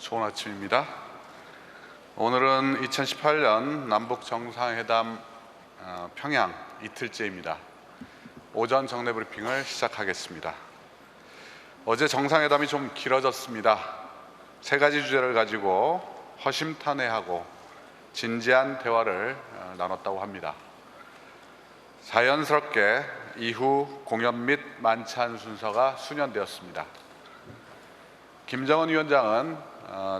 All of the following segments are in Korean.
좋은 아침입니다. 오늘은 2018년 남북 정상회담 평양 이틀째입니다. 오전 정례 브리핑을 시작하겠습니다. 어제 정상회담이 좀 길어졌습니다. 세 가지 주제를 가지고 허심탄회하고 진지한 대화를 나눴다고 합니다. 자연스럽게 이후 공연 및 만찬 순서가 수년되었습니다. 김정은 위원장은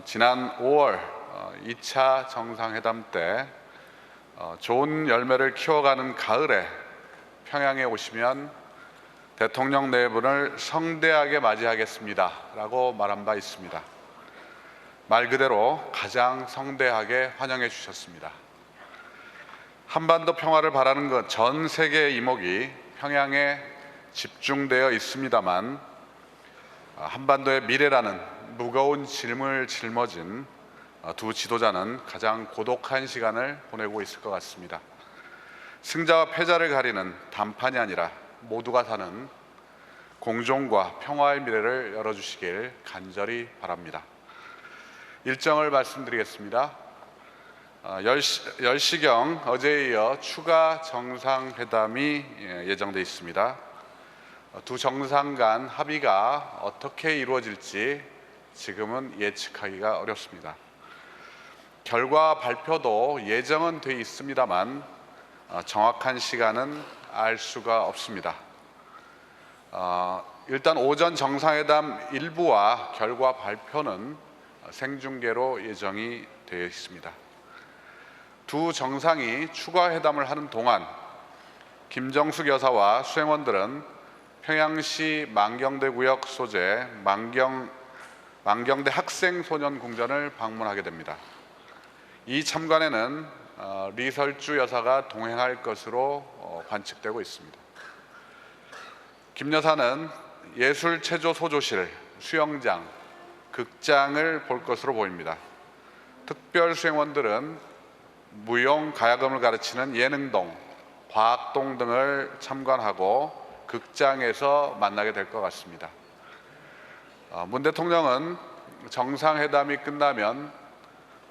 지난 5월 2차 정상회담 때 좋은 열매를 키워가는 가을에 평양에 오시면 대통령 네 분을 성대하게 맞이하겠습니다 라고 말한 바 있습니다. 말 그대로 가장 성대하게 환영해 주셨습니다. 한반도 평화를 바라는 것 전 세계의 이목이 평양에 집중되어 있습니다만 한반도의 미래라는 무거운 짐을 짊어진 두 지도자는 가장 고독한 시간을 보내고 있을 것 같습니다. 승자와 패자를 가리는 단판이 아니라 모두가 사는 공존과 평화의 미래를 열어주시길 간절히 바랍니다. 일정을 말씀드리겠습니다. 10시경 어제에 이어 추가 정상회담이 예정돼 있습니다. 두 정상 간 합의가 어떻게 이루어질지 지금은 예측하기가 어렵습니다. 결과 발표도 예정은 돼 있습니다만 정확한 시간은 알 수가 없습니다. 일단 오전 정상회담 일부와 결과 발표는 생중계로 예정이 되어 있습니다. 두 정상이 추가 회담을 하는 동안 김정숙 여사와 수행원들은 평양시 만경대 구역 소재 만경대 학생소년궁전을 방문하게 됩니다. 이 참관에는 리설주 여사가 동행할 것으로 관측되고 있습니다. 김 여사는 예술체조소조실, 수영장, 극장을 볼 것으로 보입니다. 특별 수행원들은 무용, 가야금을 가르치는 예능동, 과학동 등을 참관하고 극장에서 만나게 될 것 같습니다. 문 대통령은 정상회담이 끝나면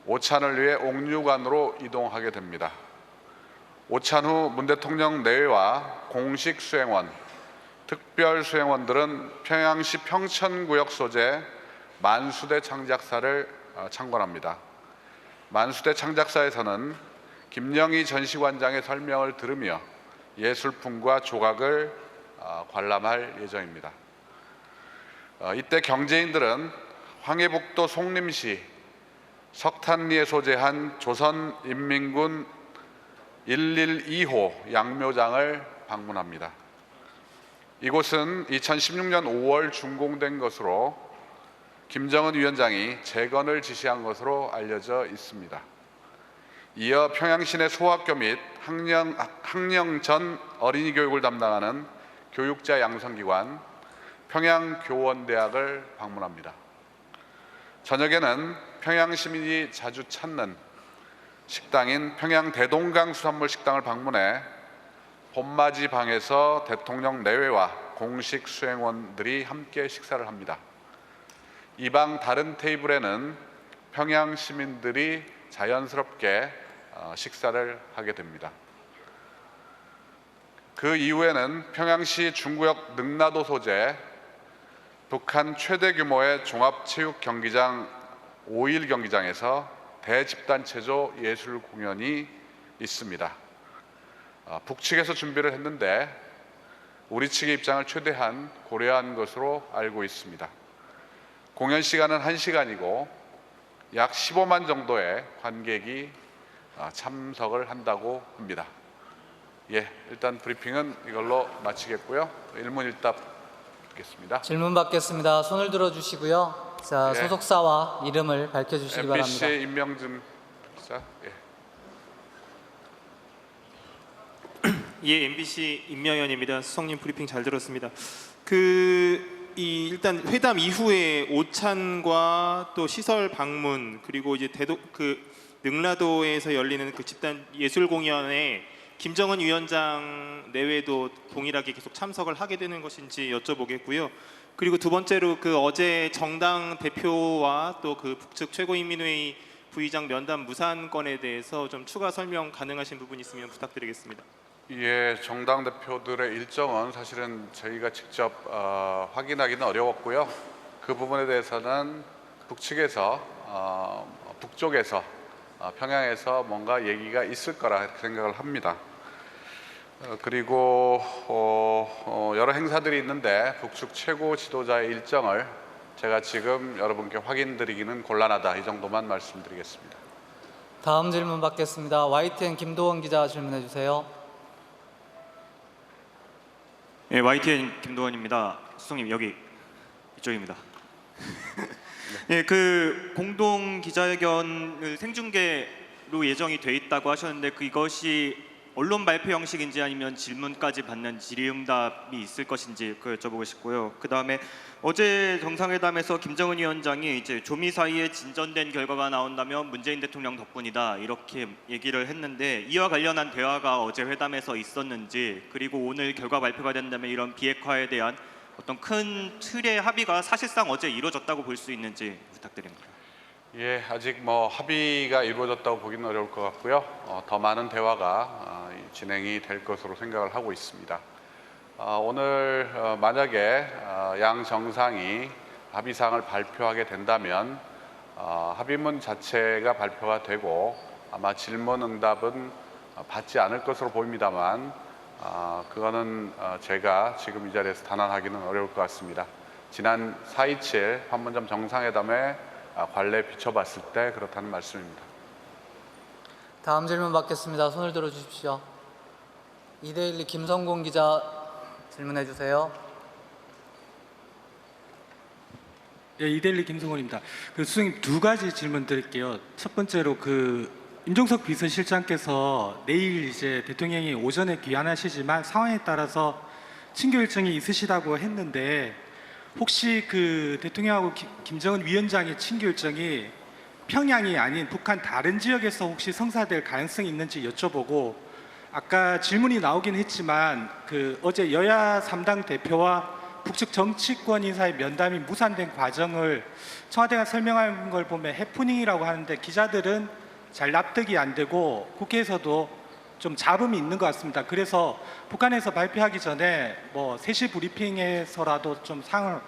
오찬을 위해 옥류관으로 이동하게 됩니다. 오찬 후 문 대통령 내외와 공식 수행원, 특별 수행원들은 평양시 평천구역 소재 만수대 창작사를 참관합니다. 만수대 창작사에서는 김영희 전시관장의 설명을 들으며 예술품과 조각을 관람할 예정입니다. 이때 경제인들은 황해북도 송림시 석탄리에 소재한 조선인민군 112호 양묘장을 방문합니다. 이곳은 2016년 5월 준공된 것으로 김정은 위원장이 재건을 지시한 것으로 알려져 있습니다. 이어 평양시내 소학교 및 학령 전 어린이 교육을 담당하는 교육자 양성기관 평양교원대학을 방문합니다. 저녁에는 평양 시민이 자주 찾는 식당인 평양 대동강 수산물 식당을 방문해 봄맞이 방에서 대통령 내외와 공식 수행원들이 함께 식사를 합니다. 이 방 다른 테이블에는 평양 시민들이 자연스럽게 식사를 하게 됩니다. 그 이후에는 평양시 중구역 능라도 소재 북한 최대 규모의 종합체육경기장 5일 경기장에서 대집단체조 예술 공연이 있습니다. 북측에서 준비를 했는데 우리 측의 입장을 최대한 고려한 것으로 알고 있습니다. 공연 시간은 1시간이고 약 15만 정도의 관객이 참석을 한다고 합니다. 일단 브리핑은 이걸로 마치겠고요. 일문일답 듣겠습니다. 질문 받겠습니다. 손을 들어주시고요. 자, 소속사와 이름을 밝혀주시기 바랍니다. MBC 임명준 기자. MBC 임명현입니다. 수석님 브리핑 잘 들었습니다. 일단 회담 이후에 오찬과 또 시설 방문 그리고 이제 능라도에서 열리는 그 집단 예술 공연에 김정은 위원장 내외도 동일하게 계속 참석을 하게 되는 것인지 여쭤보겠고요. 그리고 두 번째로 그 어제 정당 대표와 또 그 북측 최고인민회의 부의장 면담 무산 건에 대해서 좀 추가 설명 가능하신 부분 있으면 부탁드리겠습니다. 예, 정당 대표들의 일정은 사실은 저희가 직접 확인하기는 어려웠고요. 그 부분에 대해서는 북쪽에서 평양에서 뭔가 얘기가 있을 거라 이렇게 생각을 합니다. 그리고 여러 행사들이 있는데 북측 최고 지도자의 일정을 제가 지금 여러분께 확인드리기는 곤란하다, 이 정도만 말씀드리겠습니다. 다음 질문 받겠습니다. YTN 김도원 기자 질문해 주세요. 예, YTN 김도원입니다. 수석님 여기 이쪽입니다. 예, 그 공동 기자회견을 생중계로 예정이 돼 있다고 하셨는데 그것이 언론 발표 형식인지 아니면 질문까지 받는 질의응답이 있을 것인지 그 여쭤보고 싶고요. 그 다음에 어제 정상회담에서 김정은 위원장이 이제 조미 사이에 진전된 결과가 나온다면 문재인 대통령 덕분이다 이렇게 얘기를 했는데 이와 관련한 대화가 어제 회담에서 있었는지, 그리고 오늘 결과 발표가 된다면 이런 비핵화에 대한 어떤 큰 틀의 합의가 사실상 어제 이루어졌다고 볼 수 있는지 부탁드립니다. 예, 아직 뭐 합의가 이루어졌다고 보기는 어려울 것 같고요. 더 많은 대화가 진행이 될 것으로 생각을 하고 있습니다. 오늘 만약에 양 정상이 합의사항을 발표하게 된다면 합의문 자체가 발표가 되고 아마 질문 응답은 받지 않을 것으로 보입니다만 그거는 제가 지금 이 자리에서 단언하기는 어려울 것 같습니다. 지난 4.27 판문점 정상회담에 관례에 비춰봤을 때 그렇다는 말씀입니다. 다음 질문 받겠습니다. 손을 들어 주십시오. 이데일리 김성곤 기자 질문해 주세요. 예, 이데일리 김성곤입니다. 수석님 두 가지 질문 드릴게요. 첫 번째로 임종석 비서실장께서 내일 이제 대통령이 오전에 귀환하시지만 상황에 따라서 친교 일정이 있으시다고 했는데 혹시 그 대통령하고 김정은 위원장의 친교 일정이 평양이 아닌 북한 다른 지역에서 혹시 성사될 가능성이 있는지 여쭤보고, 아까 질문이 나오긴 했지만 어제 여야 3당 대표와 북측 정치권 인사의 면담이 무산된 과정을 청와대가 설명한 걸 보면 해프닝이라고 하는데 기자들은 잘 납득이 안 되고 국회에서도 좀 잡음이 있는 것 같습니다. 그래서 북한에서 발표하기 전에 3시 브리핑에서라도 좀 상황을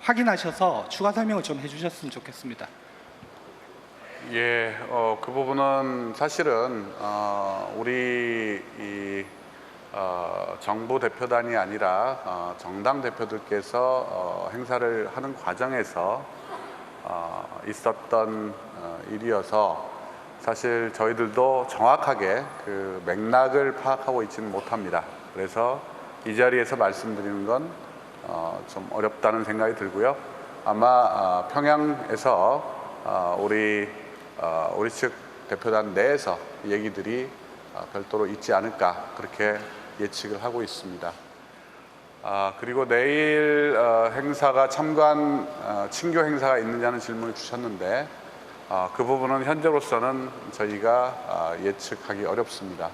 확인하셔서 추가 설명을 좀 해주셨으면 좋겠습니다. 예, 그 부분은 사실은 우리 정부 대표단이 아니라 정당 대표들께서 행사를 하는 과정에서 있었던 일이어서 사실 저희들도 정확하게 그 맥락을 파악하고 있지는 못합니다. 그래서 이 자리에서 말씀드리는 건 좀 어렵다는 생각이 들고요. 아마 평양에서 우리 측 대표단 내에서 얘기들이 별도로 있지 않을까 그렇게 예측을 하고 있습니다. 그리고 내일 행사가 친교 행사가 있느냐는 질문을 주셨는데 그 부분은 현재로서는 저희가 예측하기 어렵습니다.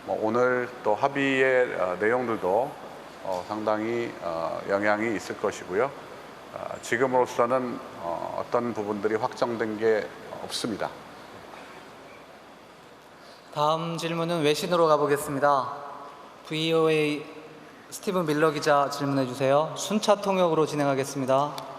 오늘 또 합의의 내용들도 상당히 영향이 있을 것이고요. 지금으로서는 어떤 부분들이 확정된 게 없습니다. 다음 질문은 외신으로 가보겠습니다. VOA 스티븐 밀러 기자 질문해 주세요. 순차 통역으로 진행하겠습니다.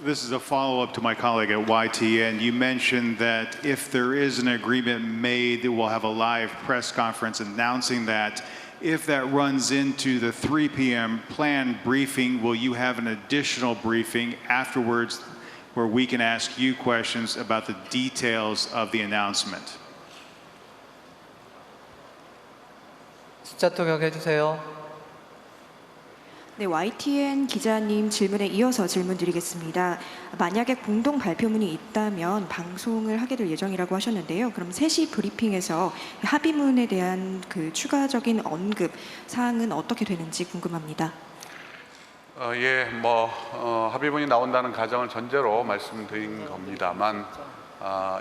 This is a follow-up to my colleague at YTN. You mentioned that if there is an agreement made, that we'll have a live press conference announcing that. If that runs into the 3 p.m. planned briefing, will you have an additional briefing afterwards where we can ask you questions about the details of the announcement? 숫자 통역해 주세요. 네, YTN 기자님 질문에 이어서 질문드리겠습니다. 만약에 공동 발표문이 있다면 방송을 하게 될 예정이라고 하셨는데요. 그럼 3시 브리핑에서 합의문에 대한 그 추가적인 언급 사항은 어떻게 되는지 궁금합니다. 예, 합의문이 나온다는 가정을 전제로 말씀드린 겁니다만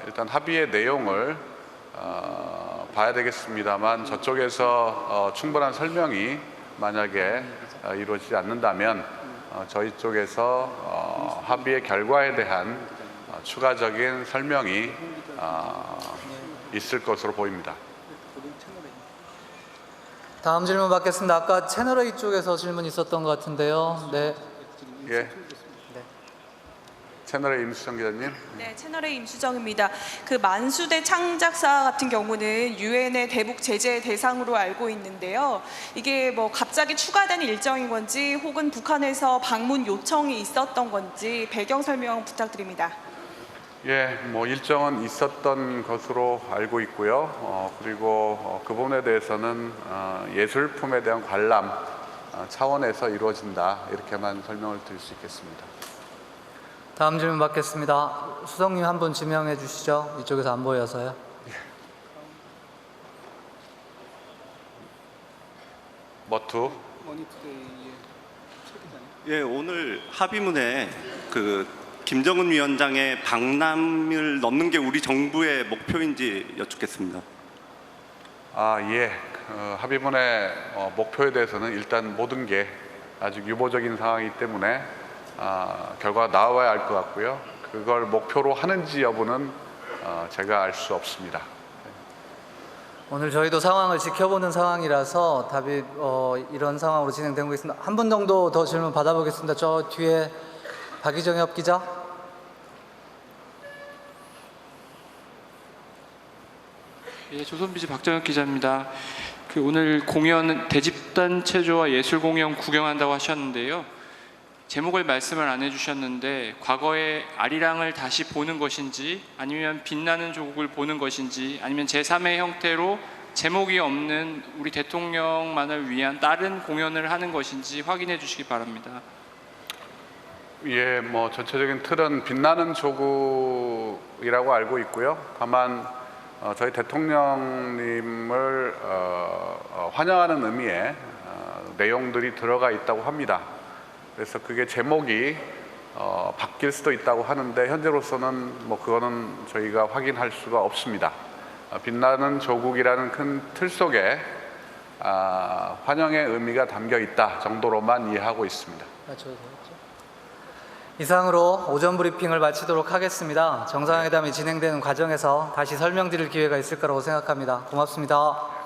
일단 합의의 내용을 봐야 되겠습니다만 저쪽에서 충분한 설명이 만약에 이루어지지 않는다면 저희 쪽에서 합의의 결과에 대한 추가적인 설명이 있을 것으로 보입니다. 다음 질문 받겠습니다. 아까 채널A 쪽에서 질문 있었던 것 같은데요. 네. 예. 채널의 임수정 기자님. 네, 채널의 임수정입니다. 그 만수대 창작사 같은 경우는 유엔의 대북 제재 대상으로 알고 있는데요. 이게 뭐 갑자기 추가된 일정인 건지 혹은 북한에서 방문 요청이 있었던 건지 배경 설명 부탁드립니다. 예, 뭐 일정은 있었던 것으로 알고 있고요. 그리고 그 부분에 대해서는 예술품에 대한 관람 차원에서 이루어진다 이렇게만 설명을 드릴 수 있겠습니다. 다음 질문 받겠습니다. 수석님 한 분 지명해 주시죠. 이쪽에서 안 보여서요. 머투. 예, 오늘 합의문에 그 김정은 위원장의 방남을 넣는 게 우리 정부의 목표인지 여쭙겠습니다. 예. 합의문의 목표에 대해서는 일단 모든 게 아직 유보적인 상황이기 때문에 결과가 나와야 알 것 같고요. 그걸 목표로 하는지 여부는 제가 알 수 없습니다. 오늘 저희도 상황을 지켜보는 상황이라서 답이 이런 상황으로 진행되고 있습니다. 한 분 정도 더 질문 받아보겠습니다. 저 뒤에 박희정엽 기자. 예, 조선비즈 박정혁 기자입니다. 그 오늘 공연 대집단 체조와 예술 공연 구경한다고 하셨는데요. 제목을 말씀을 안 해주셨는데 과거의 아리랑을 다시 보는 것인지 아니면 빛나는 조국을 보는 것인지 아니면 제3의 형태로 제목이 없는 우리 대통령만을 위한 다른 공연을 하는 것인지 확인해 주시기 바랍니다. 예, 뭐 전체적인 틀은 빛나는 조국이라고 알고 있고요. 다만 저희 대통령님을 환영하는 의미의 내용들이 들어가 있다고 합니다. 그래서 그게 제목이 바뀔 수도 있다고 하는데 현재로서는 뭐 그거는 저희가 확인할 수가 없습니다. 빛나는 조국이라는 큰 틀 속에 환영의 의미가 담겨 있다 정도로만 이해하고 있습니다. 이상으로 오전 브리핑을 마치도록 하겠습니다. 정상회담이 진행되는 과정에서 다시 설명드릴 기회가 있을 거라고 생각합니다. 고맙습니다.